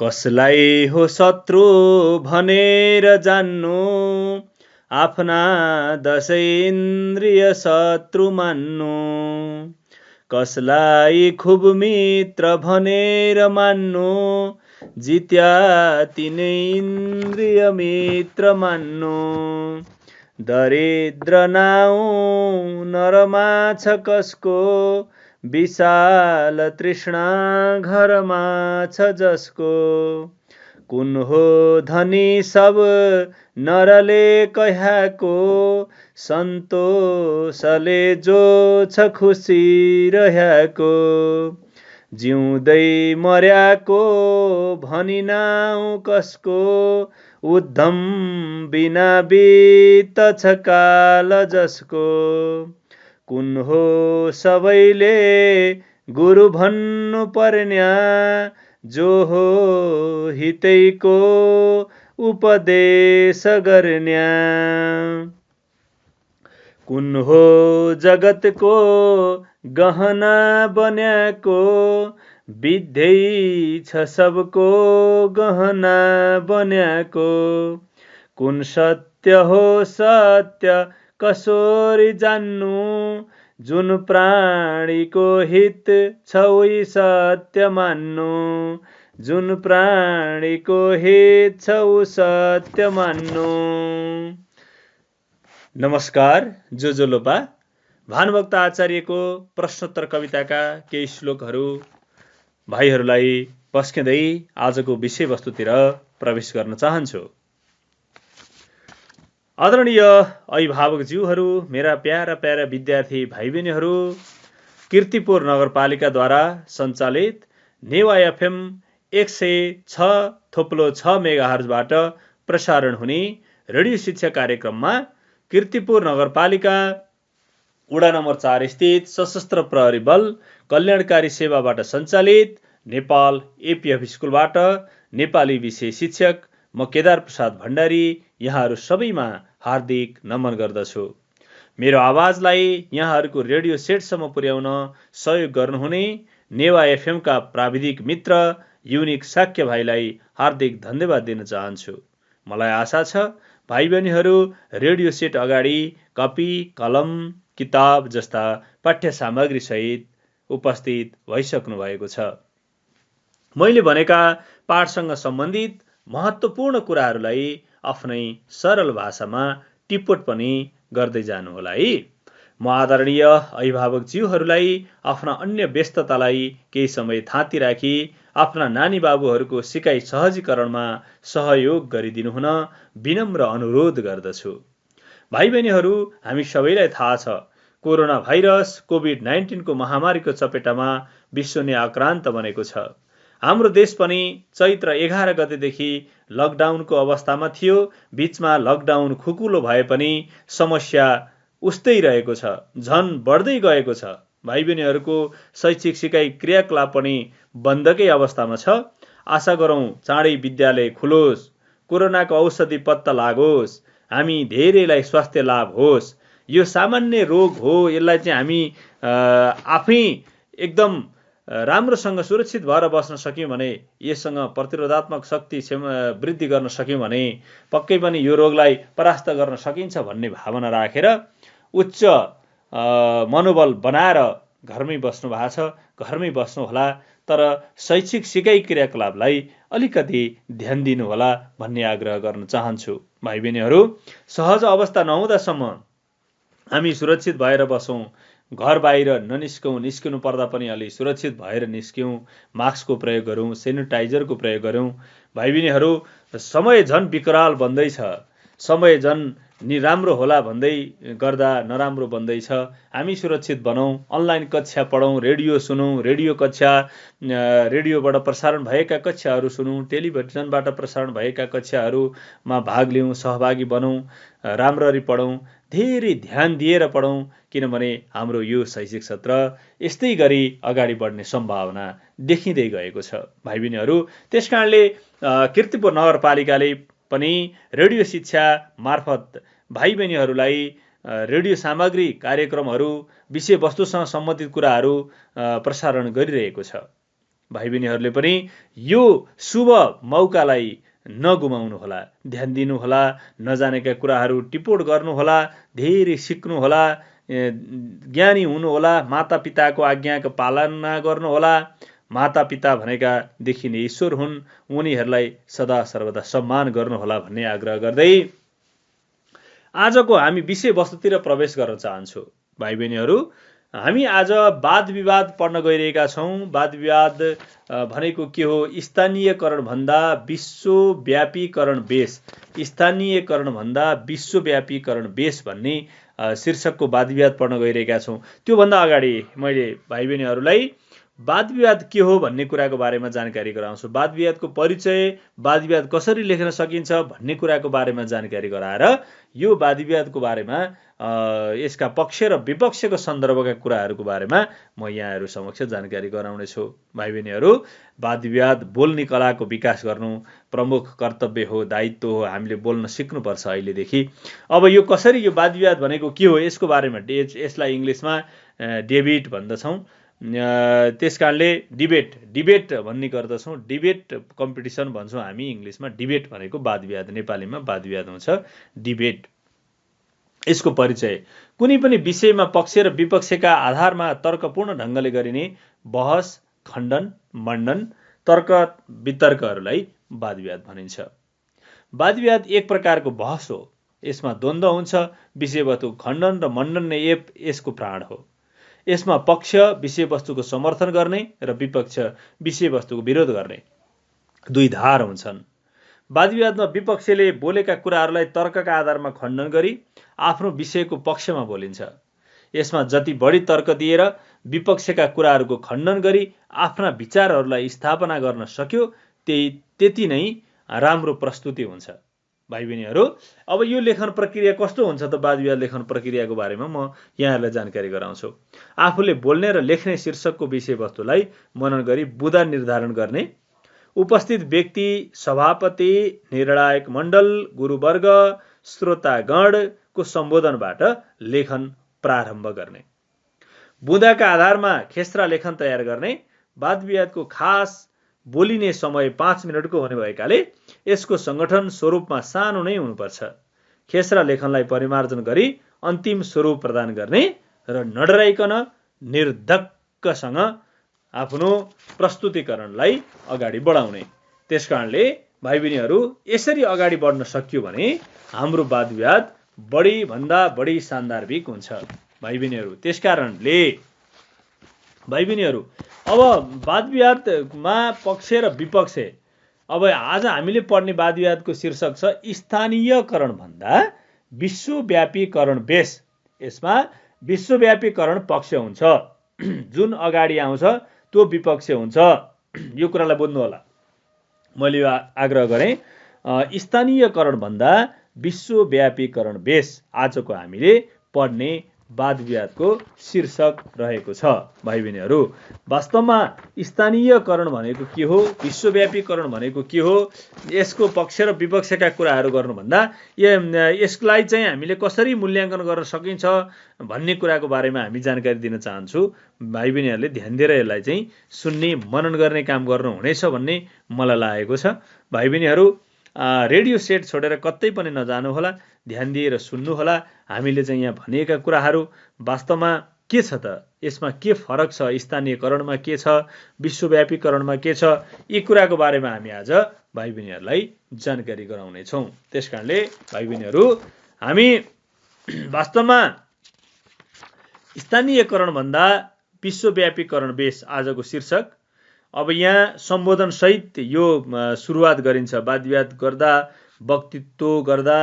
कसलाई हो शत्रु भनेर जान्नु, आफ्ना 10 इन्द्रिय शत्रु मान्नु। कसलाई खुब मित्र भनेर मान्नु, जित्या तिनै इन्द्रिय मित्र मान्नु। दरिद्र नाउँ नरमा छ कसको, विशाल तृष्णा घरमा छ जसको। कुन हो धनी सब नरले कह्याको, सन्तोषले जो छ खुसी रह्याको। जिउँदै मर्याको भनी नाउँ कसको, उद्धम बिना बित्दछ काल जसको। कुन हो सबैले गुरु भन्नु पर्न्या, जो हो हितैको उपदेश गर्न्या। कुन हो जगतको गहना बन्याको, विद्यै छ सबको गहना बन्याको। कुन सत्य हो सत्य कसोरी जान्नु, जुन प्राणीको हित छ उही सत्य मान्नु। जुन प्राणीको हित छ उ सत्य मान्नु। नमस्कार, जो लोपा। भानुभक्त आचार्यको प्रश्नोत्तर कविताका केही श्लोकहरू भाइहरूलाई पस्किँदै आजको विषयवस्तुतिर प्रवेश गर्न चाहन्छु। आदरणीय अभिभावकज्यूहरू, मेरा प्यारा प्यारा विद्यार्थी भाइ बहिनीहरू, कीर्तिपुर नगरपालिकाद्वारा सञ्चालित नेवा एफएम 106.6 मेगाहर्जबाट प्रसारण हुने रेडियो शिक्षा कार्यक्रममा कीर्तिपुर नगरपालिका वडा नम्बर 4 स्थित सशस्त्र प्रहरी बल कल्याणकारी सेवाबाट सञ्चालित नेपाल एपीएफ स्कुलबाट नेपाली विषय शिक्षक म केदार प्रसाद भण्डारी यहाँहरू सबैमा हार्दिक नमन गर्दछु। मेरो आवाजलाई यहाँहरूको रेडियो सेटसम्म पुर्याउन सहयोग गर्नुहुने नेवा एफएमका प्राविधिक मित्र युनिक साक्य भाइलाई हार्दिक धन्यवाद दिन चाहन्छु। मलाई आशा छ भाइ बहिनीहरू रेडियो सेट अगाडि कपी, कलम, किताब जस्ता पाठ्य सामग्री सहित उपस्थित भइसक्नु भएको छ। मैले भनेका पाठसँग सम्बन्धित महत्त्वपूर्ण कुराहरूलाई आफ्नै सरल भाषामा टिप्पण पनि गर्दै जानुहोला है। म आदरणीय अभिभावकज्यूहरूलाई आफ्ना अन्य व्यस्ततालाई केही समय थाती राखी आफ्ना नानी बाबुहरूको सिकाइ सहजीकरणमा सहयोग गरिदिनु हुन विनम्र अनुरोध गर्दछु। भाइ बहिनीहरू, हामी सबैलाई थाहा छ कोरोना भाइरस कोभिड-19 को महामारीको चपेटामा विश्व नै आक्रान्त बनेको छ। हाम्रो देश पनि चैत्र 11 गतेदेखि लकडाउनको अवस्थामा थियो। बीचमा लकडाउन खुकुलो भए पनि समस्या उस्तै रहेको छ, झन बढ्दै गएको छ। भाइ बहिनीहरूको शैक्षिक सिकाइ क्रियाकलाप पनि बन्दकै अवस्थामा छ। आशा गरौँ चाँडै विद्यालय खुलोस्, कोरोनाको औषधि पत्ता लागोस्, हामी धेरैलाई स्वास्थ्य लाभ होस्। यो सामान्य रोग हो, यसलाई चाहिँ हामी आफै एकदम राम्रोसँग सुरक्षित भएर बस्न सक्यौँ भने, यससँग प्रतिरोधात्मक शक्ति वृद्धि गर्न सक्यौँ भने पक्कै पनि यो रोगलाई परास्त गर्न सकिन्छ भन्ने भावना राखेर उच्च मनोबल बनाएर घरमै बस्नु भएको छ। घरमै बस्नु होला, तर शैक्षिक सिकाइ क्रियाकलापलाई अलिकति ध्यान दिनु होला भन्ने आग्रह गर्न चाहन्छु। भाइ बहिनीहरू, सहज अवस्था नहुँदासम्म हामी सुरक्षित भएर बसौँ। घर बाहिर ननिस्कौँ, निस्किनु पर्दा पनि अलि सुरक्षित भएर निस्क्यौँ। मास्कको प्रयोग गरौँ, सेनिटाइजरको प्रयोग गरौँ। भाइ बहिनीहरू, समय झन विकराल बन्दैछ। समय झन राम्रो होला भन्दै गर्दा नराम्रो बन्दैछ। हामी सुरक्षित बनौँ, अनलाइन कक्षा पढौँ, रेडियो सुनौँ, रेडियोबाट प्रसारण भएका कक्षाहरू सुनौँ, टेलिभिजनबाट प्रसारण भएका कक्षाहरूमा भाग लिउँ, सहभागी बनौँ, राम्ररी पढौँ, धेरै ध्यान दिएर पढौँ, किनभने हाम्रो यो शैक्षिक सत्र यस्तै गरी अगाडि बढ्ने सम्भावना देखिँदै गएको छ। भाइ बहिनीहरू, त्यसकारणले कीर्तिपुर नगरपालिकाले पनि रेडियो शिक्षा मार्फत भाइ बहिनीहरूलाई रेडियो सामग्री, कार्यक्रमहरू, विषयवस्तुसँग सम्बन्धित कुराहरू प्रसारण गरिरहेको छ। भाइ बहिनीहरूले पनि यो शुभ मौकालाई नगुमाउनुहोला, ध्यान दिनुहोला, नजानेका कुराहरू टिपोट गर्नुहोला, धेरै सिक्नुहोला, ज्ञानी हुनुहोला, मातापिताको आज्ञाको पालना गर्नुहोला। मातापिता भनेका देखिने ईश्वर हुन्, उनीहरूलाई सदा सर्वदा सम्मान गर्नुहोला भन्ने आग्रह गर्दै आजको हामी विषयवस्तुतिर प्रवेश गर्न चाहन्छौँ। भाइ बहिनीहरू, हामी आज वाद विवाद पढ्न गइरहेका छौँ। वाद विवाद भनेको के हो? स्थानीयकरण भन्दा विश्वव्यापीकरण बेस, स्थानीयकरण भन्दा विश्वव्यापीकरण बेस भन्ने शीर्षकको वाद विवाद पढ्न गइरहेका छौँ। त्योभन्दा अगाडि मैले भाइ बहिनीहरूलाई वाद विवाद के हो भन्ने कुराको बारेमा जानकारी गराउँछु। वाद विवादको परिचय, वाद विवाद कसरी लेख्न सकिन्छ भन्ने कुराको बारेमा जानकारी गराएर यो वाद विवादको बारेमा यसका पक्ष र विपक्षको सन्दर्भका कुराहरूको बारेमा म यहाँहरू समक्ष जानकारी गराउनेछु। भाइ बहिनीहरू, वाद विवाद बोल्ने कलाको विकास गर्नु प्रमुख कर्तव्य हो, दायित्व हो। हामीले बोल्न सिक्नुपर्छ अहिलेदेखि। अब यो कसरी, यो वाद विवाद भनेको के हो यसको बारेमा यसलाई इङ्ग्लिसमा डेबिट भन्दछौँ। त्यस कारणले डिबेट भन्ने गर्दछौँ। डिबेट कम्पिटिसन भन्छौँ हामी इङ्ग्लिसमा। डिबेट भनेको वाद विवाद, नेपालीमा वाद विवाद हुन्छ डिबेट। यसको परिचय, कुनै पनि विषयमा पक्ष र विपक्षका आधारमा तर्कपूर्ण ढङ्गले गरिने बहस, खण्डन, मण्डन, तर्क वितर्कहरूलाई वाद विवाद भनिन्छ। वाद विवाद एक प्रकारको बहस हो। यसमा द्वन्द्व हुन्छ। विषयवस्तुको खण्डन र मण्डन नै यसको प्राण हो। यसमा पक्ष विषयवस्तुको समर्थन गर्ने र विपक्ष विषयवस्तुको विरोध गर्ने दुई धार हुन्छन्। वाद विवादमा विपक्षले बोलेका कुराहरूलाई तर्कका आधारमा खण्डन गरी आफ्नो विषयको पक्षमा बोलिन्छ। यसमा जति बढी तर्क दिएर विपक्षका कुराहरूको खण्डन गरी आफ्ना विचारहरूलाई स्थापना गर्न सक्यो त्यति नै राम्रो प्रस्तुति हुन्छ। भाइ बहिनीहरू, अब यो लेखन प्रक्रिया कस्तो हुन्छ त? वाद विवाद लेखन प्रक्रियाको बारेमा म यहाँहरूलाई जानकारी गराउँछु। आफूले बोल्ने र लेख्ने शीर्षकको विषयवस्तुलाई मनन गरी बुँदा निर्धारण गर्ने, उपस्थित व्यक्ति, सभापति, निर्णायक मण्डल, गुरुवर्ग, श्रोतागणको सम्बोधनबाट लेखन प्रारम्भ गर्ने, बुँदाका आधारमा खेस्रा लेखन तयार गर्ने। वाद विवादको खास बोलिने समय 5 मिनटको हुने भएकाले यसको सङ्गठन स्वरूपमा सानो नै हुनुपर्छ। खेस्रा लेखनलाई परिमार्जन गरी अन्तिम स्वरूप प्रदान गर्ने र नडराइकन निर्धक्कसँग आफ्नो प्रस्तुतिकरणलाई अगाडि बढाउने। त्यसकारणले भाइ बहिनीहरू, यसरी अगाडि बढ्न सकियो भने हाम्रो वाद विवाद बढी भन्दा बढी सान्दर्भिक हुन्छ। भाइ बहिनीहरू, त्यसकारणले भाइ बहिनीहरू, अब वाद विवादमा पक्ष र विपक्ष, अब आज हामीले पढ्ने वाद विवादको शीर्षक छ स्थानीयकरण भन्दा विश्वव्यापीकरण बेस। यसमा विश्वव्यापीकरण पक्ष हुन्छ, जुन अगाडि आउँछ त्यो विपक्ष हुन्छ। यो कुरालाई बुझ्नु होला। मैले आग्रह गरेँ स्थानीयकरण भन्दा विश्वव्यापीकरण बेस आजको हामीले पढ्ने वाद विवादको शीर्षक रहेको छ। भाइ बहिनीहरू, वास्तवमा स्थानीयकरण भनेको के हो, विश्वव्यापीकरण भनेको के हो, यसको पक्ष र विपक्षका कुराहरू गर्नुभन्दा यसलाई चाहिँ हामीले कसरी मूल्याङ्कन गर्न सकिन्छ भन्ने कुराको बारेमा हामी जानकारी दिन चाहन्छु। भाइ बहिनीहरूले ध्यान दिएर यसलाई चाहिँ सुन्ने, मनन गर्ने काम गर्नुहुनेछ भन्ने मलाई लागेको छ। भाइ बहिनीहरू, रेडियो सेट छोडेर कतै पनि नजानुहोला, ध्यान दिएर सुन्नुहोला। हामीले चाहिँ यहाँ भनिएका कुराहरू वास्तवमा के छ त, यसमा के फरक छ, स्थानीयकरणमा के छ, विश्वव्यापीकरणमा के छ, यी कुराको बारेमा हामी आज भाइ बहिनीहरूलाई जानकारी गराउनेछौँ। त्यसकारणले भाइ बहिनीहरू, हामी वास्तवमा स्थानीयकरण भन्दा विश्वव्यापीकरण बेस आजको शीर्षक। अब यहाँ सम्बोधन सहित यो सुरुवात गरिन्छ। वाद विवाद गर्दा, वक्तृत्व गर्दा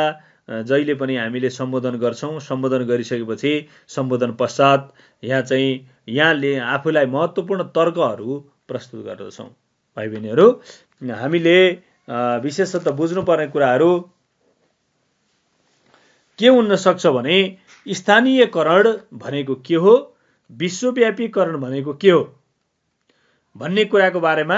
जहिले पनि हामीले सम्बोधन गर्छौँ। सम्बोधन गरिसकेपछि सम्बोधन पश्चात यहाँले आफूलाई महत्त्वपूर्ण तर्कहरू प्रस्तुत गर्दछौँ। भाइ बहिनीहरू, हामीले विशेषतः बुझ्नुपर्ने कुराहरू के हुन सक्छ भने स्थानीयकरण भनेको के हो, विश्वव्यापीकरण भनेको के हो भन्ने कुराको बारेमा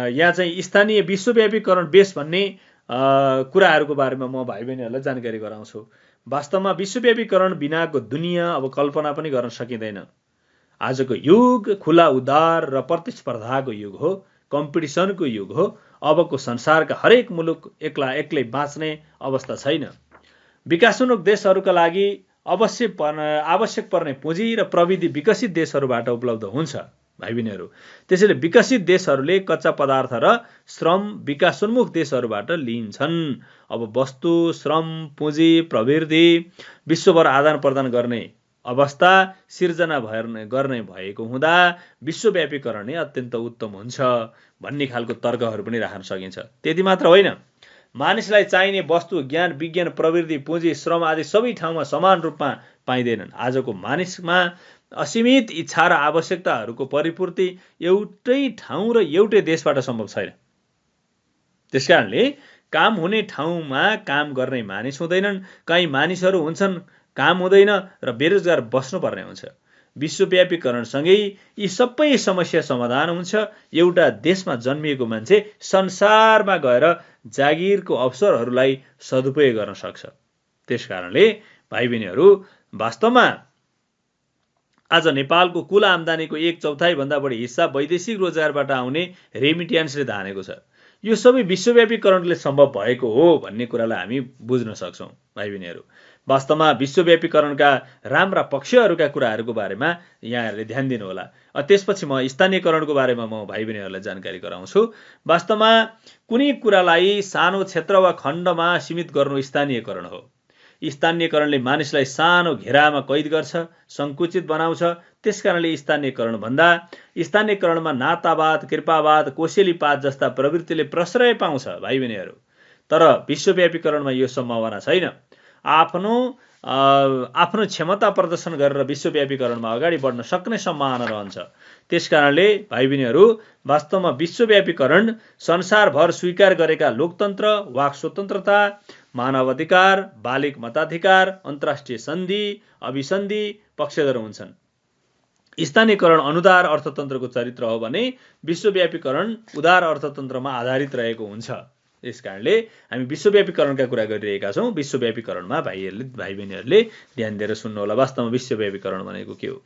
यहाँ चाहिँ स्थानीय विश्वव्यापीकरण बेस भन्ने कुराहरूको बारेमा म भाइ बहिनीहरूलाई जानकारी गराउँछु। वास्तवमा विश्वव्यापीकरण बिनाको दुनियाँ अब कल्पना पनि गर्न सकिँदैन। आजको युग खुला उदार र प्रतिस्पर्धाको युग हो, कम्पिटिसनको युग हो। अबको संसारका हरेक मुलुक एक्लै बाँच्ने अवस्था छैन। विकासोन्मुख देशहरूका लागि आवश्यक पर्ने पुँजी र प्रविधि विकसित देशहरूबाट उपलब्ध हुन्छ भाइ बहिनीहरू। त्यसैले विकसित देशहरूले कच्चा पदार्थ र श्रम विकासोन्मुख देशहरूबाट लिन्छन्। अब वस्तु, श्रम, पुँजी, प्रवृत्ति विश्वभर आदान प्रदान गर्ने अवस्था सिर्जना गर्ने भएको हुँदा विश्वव्यापीकरण नै अत्यन्त उत्तम हुन्छ भन्ने खालको तर्कहरू पनि राख्न सकिन्छ। त्यति मात्र होइन, मानिसलाई चाहिने वस्तु, ज्ञान, विज्ञान, प्रवृत्ति, पुँजी, श्रम आदि सबै ठाउँमा समान रूपमा पाइँदैनन्। आजको मानिसमा असीमित इच्छा र आवश्यकताहरूको परिपूर्ति एउटै ठाउँ र एउटै देशबाट सम्भव छैन। त्यसकारणले काम हुने ठाउँमा काम गर्ने मानिस हुँदैनन्, कहीँ मानिसहरू हुन्छन् काम हुँदैन र बेरोजगार बस्नुपर्ने हुन्छ। विश्वव्यापीकरणसँगै यी सबै समस्या समाधान हुन्छ। एउटा देशमा जन्मिएको मान्छे संसारमा गएर जागिरको अवसरहरूलाई सदुपयोग गर्न सक्छ। त्यसकारणले भाइ बहिनीहरू, वास्तवमा आज नेपालको कुल आम्दानीको 1/4 भन्दा बढी हिस्सा वैदेशिक रोजगारबाट आउने रेमिट्यान्सले धानेको छ। यो सबै विश्वव्यापीकरणले सम्भव भएको हो भन्ने कुरालाई हामी बुझ्न सक्छौँ भाइ बहिनीहरू। वास्तवमा विश्वव्यापीकरणका राम्रा पक्षहरूका कुराहरूको बारेमा यहाँहरूले ध्यान दिनुहोला। त्यसपछि म स्थानीयकरणको बारेमा म भाइ बहिनीहरूलाई जानकारी गराउँछु। वास्तवमा कुनै कुरालाई सानो क्षेत्र वा खण्डमा सीमित गर्नु स्थानीयकरण हो। स्थानीयकरणले मानिसलाई सानो घेरामा कैद गर्छ, सङ्कुचित बनाउँछ। त्यसकारणले स्थानीयकरणभन्दा स्थानीयकरणमा नातावाद, कृपावाद, कोसेलीपात जस्ता प्रवृत्तिले प्रश्रय पाउँछ भाइ बहिनीहरू। तर विश्वव्यापीकरणमा यो सम्भावना छैन। आफ्नो क्षमता प्रदर्शन गरेर विश्वव्यापीकरणमा अगाडि बढ्न सक्ने सम्भावना रहन्छ। त्यसकारणले भाइ बहिनीहरू, वास्तवमा विश्वव्यापीकरण संसारभर स्वीकार गरेका लोकतन्त्र, वाक स्वतन्त्रता, मानव अधिकार, बालिक मताधिकार, अन्तर्राष्ट्रिय सन्धि, अभिसन्धि पक्षधर हुन्छन्। स्थानीयकरण अनुदार अर्थतन्त्रको चरित्र हो भने विश्वव्यापीकरण उदार अर्थतन्त्रमा आधारित रहेको हुन्छ। यसकारणले हामी विश्वव्यापीकरणका कुरा गरिरहेका छौँ। विश्वव्यापीकरणमा भाइ बहिनीहरूले ध्यान दिएर सुन्नुहोला। वास्तवमा विश्वव्यापीकरण भनेको के हो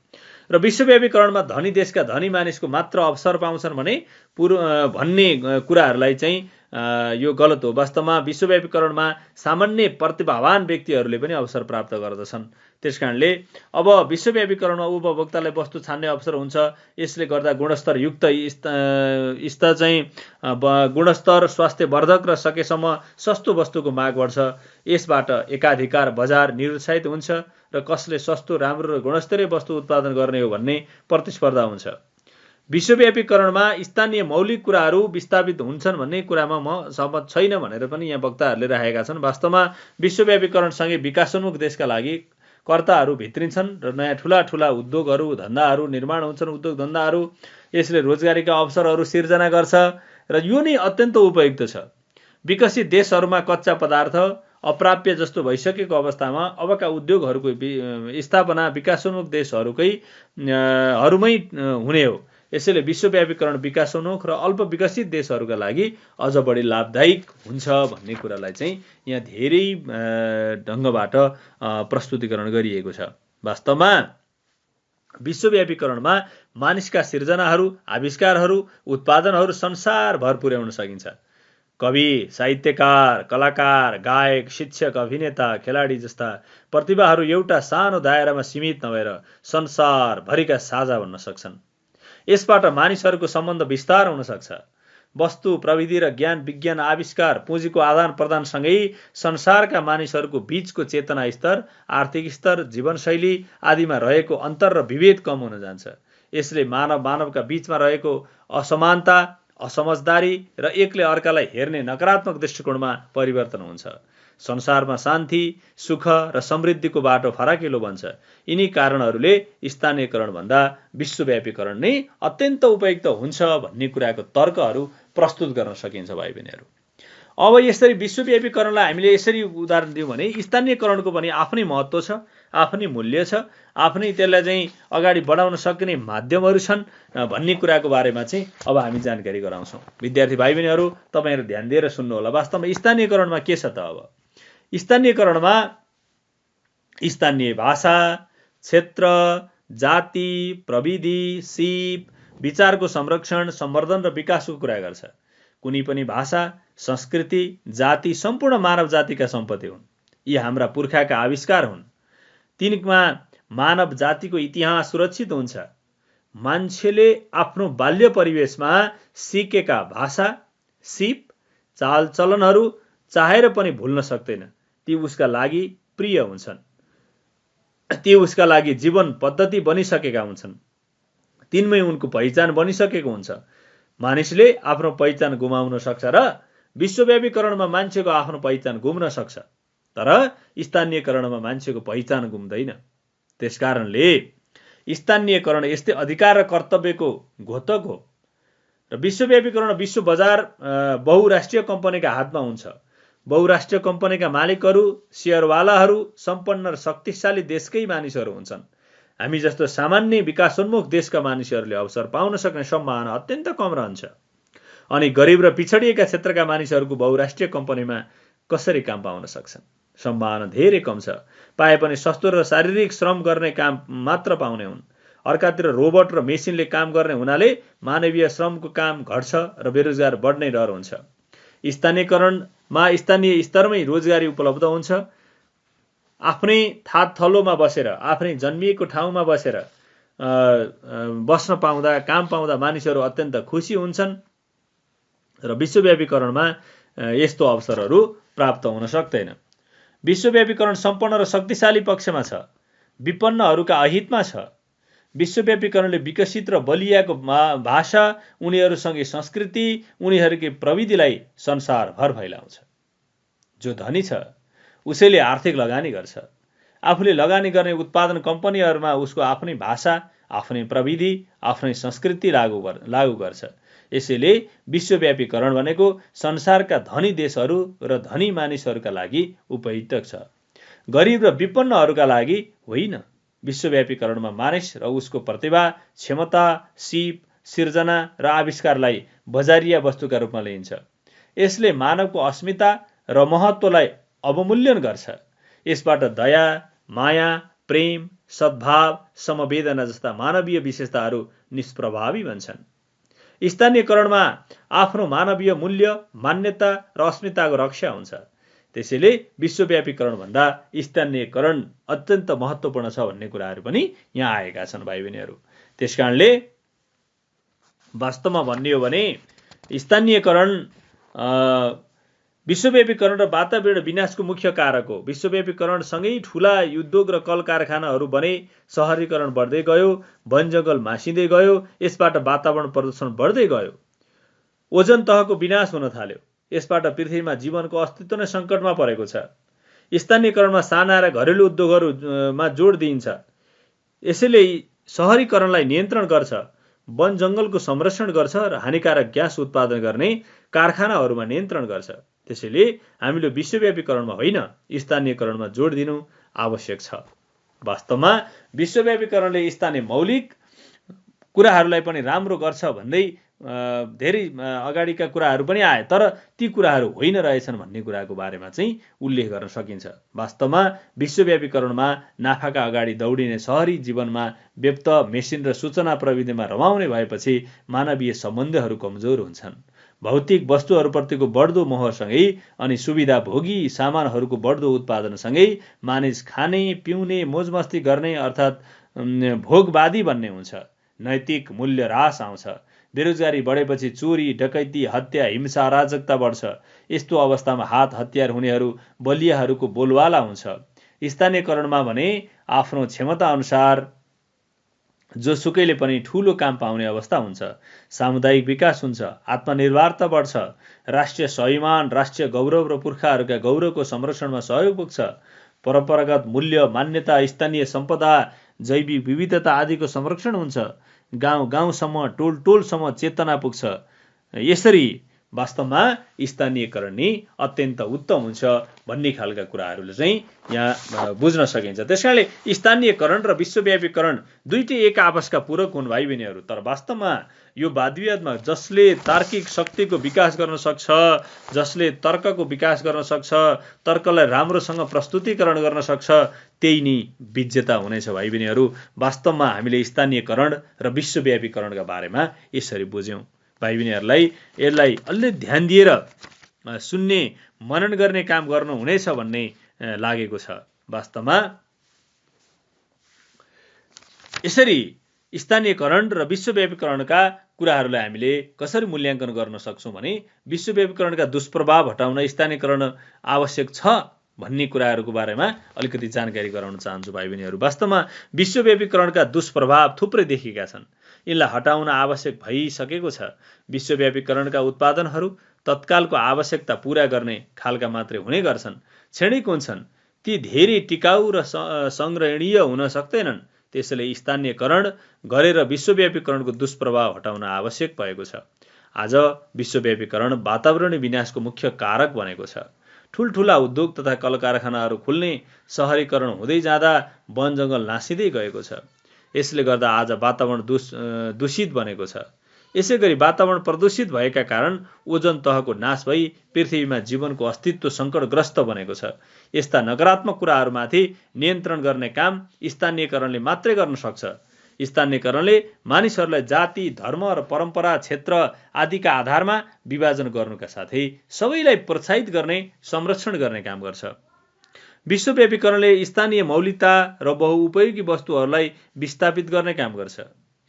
र विश्वव्यापीकरणमा धनी देशका धनी मानिसको मात्र अवसर पाउँछन् भन्ने कुराहरूलाई चाहिँ यो गलत हो। वास्तवमा विश्वव्यापीकरणमा सामान्य प्रतिभावान व्यक्तिहरूले पनि अवसर प्राप्त गर्दछन्। त्यसकारणले अब विश्वव्यापीकरणमा उपभोक्तालाई वस्तु छान्ने अवसर हुन्छ। यसले गर्दा गुणस्तरयुक्त गुणस्तर, स्वास्थ्यवर्धक र सकेसम्म सस्तो वस्तुको माग बढ्छ। यसबाट एकाधिकार बजार निरुत्साहित हुन्छ र कसले सस्तो, राम्रो र गुणस्तरीय वस्तु उत्पादन गर्ने हो भन्ने प्रतिस्पर्धा हुन्छ। विश्वव्यापीकरणमा स्थानीय मौलिक कुराहरू विस्थापित हुन्छन् भन्ने कुरामा म सहमत छैन भनेर पनि यहाँ वक्ताहरूले राखेका छन्। वास्तवमा विश्वव्यापीकरणसँगै विकासोन्मुख देशका लागि कर्ताहरू भित्रिन्छन् र नयाँ ठुला उद्योगहरू, धन्दाहरू निर्माण हुन्छन्। उद्योग धन्दाहरू यसले रोजगारीका अवसरहरू सिर्जना गर्छ र यो नै अत्यन्त उपयुक्त छ। विकसित देशहरूमा कच्चा पदार्थ अप्राप्य जस्तो भइसकेको अवस्थामा अबका उद्योगहरूको स्थापना विकासोन्मुख देशहरूमै हुने हो। यसैले विश्वव्यापीकरण विकासोन्मुख र अल्प विकसित देशहरूका लागि अझ बढी लाभदायक हुन्छ भन्ने कुरालाई चाहिँ यहाँ धेरै ढङ्गबाट प्रस्तुतिकरण गरिएको छ। वास्तवमा विश्वव्यापीकरणमा मानिसका सिर्जनाहरू, आविष्कारहरू, उत्पादनहरू संसारभर पुर्याउन सकिन्छ। कवि, साहित्यकार, कलाकार, गायक, शिक्षक, अभिनेता, खेलाडी जस्ता प्रतिभाहरू एउटा सानो दायरामा सीमित नभएर संसारभरिका साझा बन्न सक्छन्। यसबाट मानिसहरूको सम्बन्ध विस्तार हुन सक्छ। वस्तु, प्रविधि र ज्ञान, विज्ञान, आविष्कार, पुँजीको आदान प्रदानसँगै संसारका मानिसहरूको बीचको चेतना स्तर, आर्थिक स्तर, जीवनशैली आदिमा रहेको अन्तर र विभेद कम हुन जान्छ। यसले मानवका बीचमा रहेको असमानता, असमझदारी र एकले अर्कालाई हेर्ने नकारात्मक दृष्टिकोणमा परिवर्तन हुन्छ। संसारमा शान्ति, सुख र समृद्धिको बाटो फराकिलो बन्छ। यिनी कारणहरूले स्थानीयकरणभन्दा विश्वव्यापीकरण नै अत्यन्त उपयुक्त हुन्छ भन्ने कुराको तर्कहरू प्रस्तुत गर्न सकिन्छ भाइ बहिनीहरू। अब यसरी विश्वव्यापीकरणलाई हामीले यसरी उदाहरण दियौँ भने स्थानीयकरणको पनि आफ्नै महत्त्व छ, आफ्नै मूल्य छ, आफ्नै त्यसलाई चाहिँ अगाडि बढाउन सक्ने माध्यमहरू छन् भन्ने कुराको बारेमा चाहिँ अब हामी जानकारी गराउँछौँ। विद्यार्थी भाइ बहिनीहरू, तपाईँहरू ध्यान दिएर सुन्नुहोला। वास्तवमा स्थानीयकरणमा के छ त? अब स्थानीयकरणमा स्थानीय भाषा, क्षेत्र, जाति, प्रविधि, सिप, विचारको संरक्षण, सम्वर्धन र विकासको कुरा गर्छ। कुनै पनि भाषा, संस्कृति, जाति सम्पूर्ण मानव जातिका सम्पत्ति हुन्। यी हाम्रा पुर्खाका आविष्कार हुन्। तिनमा मानव जातिको इतिहास सुरक्षित हुन्छ। मान्छेले आफ्नो बाल्य परिवेशमा सिकेका भाषा, सिप, चालचलनहरू चाहेर पनि भुल्न सक्दैन। ती उसका लागि प्रिय हुन्छन्। ती उसका लागि जीवन पद्धति बनिसकेका हुन्छन्। तिनमै उनको पहिचान बनिसकेको हुन्छ। मानिसले आफ्नो पहिचान गुमाउन सक्छ र विश्वव्यापीकरणमा मान्छेको आफ्नो पहिचान गुम्न सक्छ, तर स्थानीयकरणमा मान्छेको पहिचान गुम्दैन। त्यसकारणले स्थानीयकरण यस्तै अधिकार र कर्तव्यको घोतक हो। र विश्वव्यापीकरण विश्व बजार बहुराष्ट्रिय कम्पनीका हातमा हुन्छ। बहुराष्ट्रिय कम्पनीका मालिकहरू, सेयरवालाहरू सम्पन्न र शक्तिशाली देशकै मानिसहरू हुन्छन्। हामी जस्तो सामान्य विकासोन्मुख देशका मानिसहरूले अवसर पाउन सक्ने सम्भावना अत्यन्त कम रहन्छ। अनि गरिब र पिछडिएका क्षेत्रका मानिसहरूको बहुराष्ट्रिय कम्पनीमा कसरी काम पाउन सक्छन्? सम्भावना धेरै कम छ। पाए पनि सस्तो र शारीरिक श्रम गर्ने काम मात्र पाउने हुन्। अर्कातिर रोबोट र मेसिनले काम गर्ने हुनाले मानवीय श्रमको काम घट्छ र बेरोजगार बढ्ने डर हुन्छ। स्थानीयकरणमा स्थानीय स्तरमै रोजगारी उपलब्ध हुन्छ। आफ्नै थात थलोमा बसेर, आफ्नै जन्मिएको ठाउँमा बसेर बस्न पाउँदा, काम पाउँदा मानिसहरू अत्यन्त खुसी हुन्छन् र विश्वव्यापीकरणमा यस्तो अवसरहरू प्राप्त हुन सक्दैन। विश्वव्यापीकरण सम्पन्न र शक्तिशाली पक्षमा छ, विपन्नहरूका अहितमा छ। विश्वव्यापीकरणले विकसित र बलियाको भाषा, उनीहरूसँगै संस्कृति, उनीहरूकै प्रविधिलाई संसारभर फैलाउँछ। जो धनी छ उसैले आर्थिक लगानी गर्छ। आफूले लगानी गर्ने उत्पादन कम्पनीहरूमा उसको आफ्नै भाषा, आफ्नै प्रविधि, आफ्नै संस्कृति लागू गर्छ। यसैले विश्वव्यापीकरण भनेको संसारका धनी देशहरू र धनी मानिसहरूका लागि उपयुक्त छ, गरिब र विपन्नहरूका लागि होइन। विश्वव्यापीकरणमा मानिस र उसको प्रतिभा, क्षमता, सिप, सिर्जना र आविष्कारलाई बजारिया वस्तुका रूपमा लिइन्छ। यसले मानवको अस्मिता र महत्त्वलाई अवमूल्यन गर्छ। यसबाट दया, माया, प्रेम, सद्भाव, समवेदना जस्ता मानवीय विशेषताहरू निष्प्रभावी बन्छन्। स्थानीयकरणमा आफ्नो मानवीय मूल्य, मान्यता र अस्मिताको रक्षा हुन्छ। त्यसैले विश्वव्यापीकरण भन्दा स्थानीयकरण अत्यन्त महत्त्वपूर्ण छ भन्ने कुराहरू पनि यहाँ आएका छन् भाइ बहिनीहरू। त्यसकारणले वास्तवमा भन्ने हो भने स्थानीयकरण विश्वव्यापीकरण र वातावरण विनाशको मुख्य कारक हो। विश्वव्यापीकरणसँगै ठूला उद्योग र कल कारखानाहरू बने, शहरीकरण बढ्दै गयो, वन जङ्गल मासिँदै गयो, यसबाट वातावरण प्रदूषण बढ्दै गयो, ओजन तहको विनाश हुन थाल्यो। यसबाट पृथ्वीमा जीवनको अस्तित्व नै सङ्कटमा परेको छ। स्थानीयकरणमा साना र घरेलु उद्योगहरूमा जोड दिइन्छ। यसैले शहरीकरणलाई नियन्त्रण गर्छ, वन जङ्गलको संरक्षण गर्छ र हानिकारक ग्यास उत्पादन गर्ने कारखानाहरूमा नियन्त्रण गर्छ। त्यसैले हामीले विश्वव्यापीकरणमा होइन, स्थानीयकरणमा जोड दिनु आवश्यक छ। वास्तवमा विश्वव्यापीकरणले स्थानीय मौलिक कुराहरूलाई पनि राम्रो गर्छ भन्दै धेरै अगाडिका कुराहरू पनि आए, तर ती कुराहरू होइन रहेछन् भन्ने कुराको बारेमा चाहिँ उल्लेख गर्न सकिन्छ। वास्तवमा विश्वव्यापीकरणमा नाफाका अगाडि दौडिने शहरी जीवनमा व्यक्त, मेसिन र सूचना प्रविधिमा रमाउने भएपछि मानवीय सम्बन्धहरू कमजोर हुन्छन्। भौतिक वस्तुहरूप्रतिको बढ्दो मोहसँगै अनि सुविधा भोगी सामानहरूको बढ्दो उत्पादनसँगै मानिस खाने, पिउने, मोजमस्ती गर्ने अर्थात् भोगवादी बन्ने हुन्छ। नैतिक मूल्य ह्रास आउँछ। बेरोजगारी बढेपछि चोरी, डकैती, हत्या, हिंसा, अराजकता बढ्छ। यस्तो अवस्थामा हात हतियार हुनेहरू बलियाहरूको बोलवाला हुन्छ। स्थानीयकरणमा भने आफ्नो क्षमता अनुसार जोसुकैले पनि ठूलो काम पाउने अवस्था हुन्छ। सामुदायिक विकास हुन्छ, आत्मनिर्भरता बढ्छ, राष्ट्रिय स्वाभिमान, राष्ट्रिय गौरव र पुर्खाहरूका गौरवको संरक्षणमा सहयोग पुग्छ। परम्परागत मूल्य, मान्यता, स्थानीय सम्पदा, जैविक विविधता आदिको संरक्षण हुन्छ। गाउँ गाउँसम्म, टोल टोलसम्म चेतना पुग्छ। यसरी वास्तवमा स्थानीयकरण नि अत्यन्त उत्तम हुन्छ भन्ने खालका कुराहरूले चाहिँ यहाँ बुझ्न सकिन्छ। त्यसकारणले स्थानीयकरण र विश्वव्यापीकरण दुईटै एक आपसका पूरक हुन् भाइ बहिनीहरू। तर वास्तवमा यो वादविवादमा जसले तार्किक शक्तिको विकास गर्न सक्छ, जसले तर्कको विकास गर्न सक्छ, तर्कलाई राम्रोसँग प्रस्तुतिकरण गर्न सक्छ, त्यही नै विजेता हुनेछ भाइ बहिनीहरू। वास्तवमा हामीले स्थानीयकरण र विश्वव्यापीकरणका बारेमा यसरी बुझ्यौँ। भाइ बहिनीहरूलाई यसलाई अलि ध्यान दिएर सुन्ने मनन गर्ने काम गर्नुहुनेछ भन्ने लागेको छ। वास्तवमा यसरी स्थानीयकरण र विश्वव्यापीकरणका कुराहरूलाई हामीले कसरी मूल्याङ्कन गर्न सक्छौँ भने विश्वव्यापीकरणका दुष्प्रभाव हटाउन स्थानीयकरण आवश्यक छ भन्ने कुराहरूको बारेमा अलिकति जानकारी गराउन चाहन्छु भाइ बहिनीहरू। वास्तवमा विश्वव्यापीकरणका दुष्प्रभाव थुप्रै देखिएका छन्। यिनलाई हटाउन आवश्यक भइसकेको छ। विश्वव्यापीकरणका उत्पादनहरू तत्कालको आवश्यकता पूरा गर्ने खालका मात्रै हुने गर्छन्, क्षणिक हुन्छन्, ती धेरै टिकाउ र संग्रहणीय हुन सक्दैनन्। त्यसैले स्थानीयकरण गरेर विश्वव्यापीकरणको दुष्प्रभाव हटाउन आवश्यक भएको छ। आज विश्वव्यापीकरण वातावरणीय विनाशको मुख्य कारक बनेको छ। ठुल्ठुला उद्योग तथा कल कारखानाहरू खुल्ने, शहरीकरण हुँदै जाँदा वन जङ्गल नासिँदै गएको छ। यसले गर्दा आज वातावरण दूषित बनेको छ। यसै गरी वातावरण प्रदूषित भएका कारण ओजन तहको नाश भई पृथ्वीमा जीवनको अस्तित्व सङ्कटग्रस्त बनेको छ। यस्ता नकारात्मक कुराहरूमाथि नियन्त्रण गर्ने काम स्थानीयकरणले मात्रै गर्न सक्छ। स्थानीयकरणले मानिसहरूलाई जाति, धर्म र परम्परा, क्षेत्र आदिका आधारमा विभाजन गर्नुका साथै सबैलाई प्रोत्साहित गर्ने, संरक्षण गर्ने काम गर्छ। विश्वव्यापीकरणले स्थानीय मौलिकता र बहुउपयोगी वस्तुहरूलाई विस्थापित गर्ने काम गर्छ।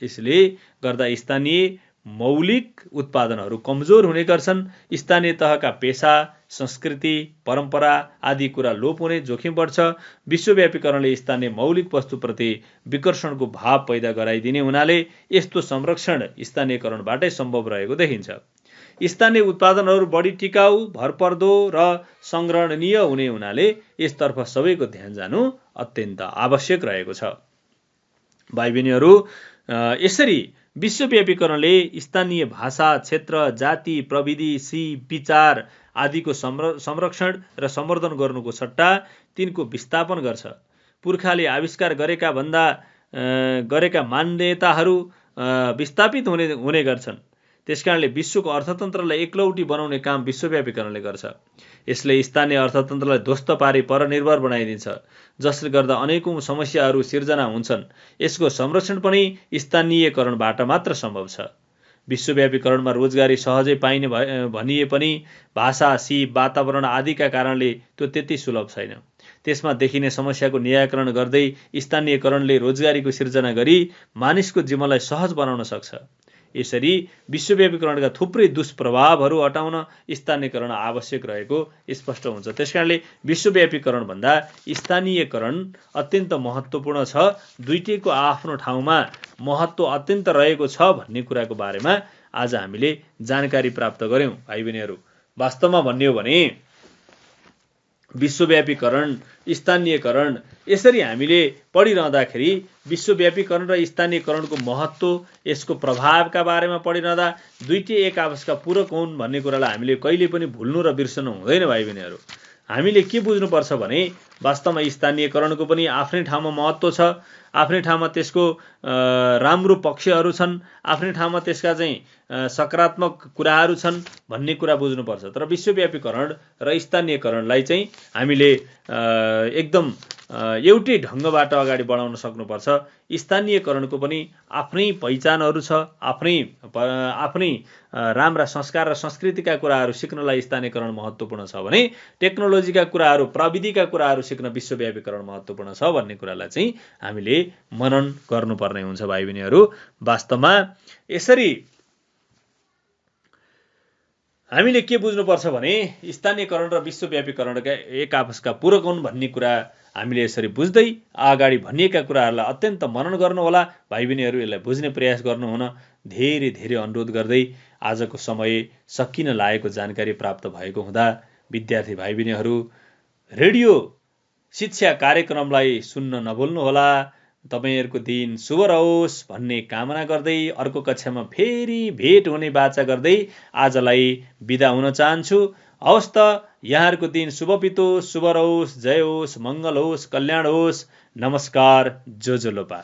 यसले गर्दा स्थानीय मौलिक उत्पादनहरू कमजोर हुने गर्छन्। स्थानीय तहका पेसा, संस्कृति, परम्परा आदि कुरा लोप हुने जोखिम बढ्छ। विश्वव्यापीकरणले स्थानीय मौलिक वस्तुप्रति विकर्षणको भाव पैदा गराइदिने हुनाले यस्तो संरक्षण स्थानीयकरणबाटै सम्भव रहेको देखिन्छ। स्थानीय उत्पादनहरू बढी टिकाउ, भरपर्दो र संग्रहणीय हुने हुनाले यसतर्फ सबैको ध्यान जानु अत्यन्त आवश्यक रहेको छ। भाइ बहिनीहरू, यसरी विश्वव्यापीकरणले स्थानीय भाषा, क्षेत्र, जाति, प्रविधि, विचार आदिको संरक्षण र सम्वर्धन गर्नुको सट्टा तिनको विस्थापन गर्छ। पुर्खाले आविष्कार गरेका मान्यताहरू विस्थापित हुने गर्छन्। त्यसकारणले विश्वको अर्थतन्त्रलाई एकलौटी बनाउने काम विश्वव्यापीकरणले गर्छ। यसले स्थानीय अर्थतन्त्रलाई ध्वस्त पारी परनिर्भर बनाइदिन्छ, जसले गर्दा अनेकौं समस्याहरू सिर्जना हुन्छन्। यसको संरक्षण पनि स्थानीयकरणबाट मात्र सम्भव छ। विश्वव्यापीकरणमा रोजगारी सहजै पाइने भनिए पनि भाषा, वातावरण आदिका कारणले त्यो त्यति सुलभ छैन। त्यसमा देखिने समस्याको निराकरण गर्दै स्थानीयकरणले रोजगारीको सिर्जना गरी मानिसको जीवनलाई सहज बनाउन सक्छ। यसरी विश्वव्यापीकरणका थुप्रै दुष्प्रभावहरू हटाउन स्थानीयकरण आवश्यक रहेको स्पष्ट हुन्छ। त्यसकारणले विश्वव्यापीकरणभन्दा स्थानीयकरण अत्यन्त महत्त्वपूर्ण छ। दुईटैको आफ्नो ठाउँमा महत्त्व अत्यन्त रहेको छ भन्ने कुराको बारेमा आज हामीले जानकारी प्राप्त गर्यौं। भाइ बहिनीहरू, वास्तवमा भन्ने हो भने विश्वव्यापीकरण, स्थानीयकरण यसरी हामीले पढिरहँदाखेरि विश्वव्यापीकरण र स्थानीयकरणको महत्त्व, यसको प्रभावका बारेमा पढिरहँदा दुईटै एक आपसका पूरक हुन् भन्ने कुरालाई हामीले कहिले पनि भुल्नु र बिर्सनु हुँदैन। भाइ बहिनीहरू, हामीले के बुझ्नुपर्छ भने वास्तवमा स्थानीयकरणको पनि आफ्नै ठाउँमा महत्त्व छ, आफ्नै ठाउँमा त्यसको राम्रो पक्षहरू छन्, आफ्नै ठाउँमा त्यसका चाहिँ सकारात्मक कुराहरू छन् भन्ने कुरा बुझ्नुपर्छ। तर विश्वव्यापीकरण र स्थानीयकरणलाई चाहिँ हामीले एकदम एउटै ढङ्गबाट अगाडि बढाउन सक्नुपर्छ। स्थानीयकरणको पनि आफ्नै पहिचानहरू छ, आफ्नै राम्रा संस्कार र संस्कृतिका कुराहरू सिक्नलाई स्थानीयकरण महत्त्वपूर्ण छ भने टेक्नोलोजीका कुराहरू, प्रविधिका कुराहरू सिक्न विश्वव्यापीकरण महत्त्वपूर्ण छ भन्ने कुरालाई चाहिँ हामीले मनन गर्नुपर्ने हुन्छ। भाइ बहिनीहरू, वास्तवमा यसरी हामीले के बुझ्नुपर्छ भने स्थानीयकरण र विश्वव्यापीकरणका एक आपसका पूरक हुन् भन्ने कुरा हामीले यसरी बुझ्दै अगाडि भनिएका कुराहरूलाई अत्यन्त मनन गर्नुहोला। भाइ बहिनीहरू, यसलाई बुझ्ने प्रयास गर्नुहुन धेरै धेरै अनुरोध गर्दै आजको समय सकिन लागेको जानकारी प्राप्त भएको हुँदा विद्यार्थी भाइ बहिनीहरू रेडियो शिक्षा कार्यक्रमलाई सुन्न नभुल्नुहोला। तपाईहरुको दिन शुभ रहोस् भन्ने कामना गर्दै अर्को कक्षामा फेरि भेट हुने बाचा गर्दै आजलाई बिदा हुन चाहन्छु। हवस् त, यहाँहरुको दिन शुभ बितोस्, शुभ रहोस्, जय होस्, मंगल होस्, कल्याण होस्। नमस्कार, जोजोलोपा।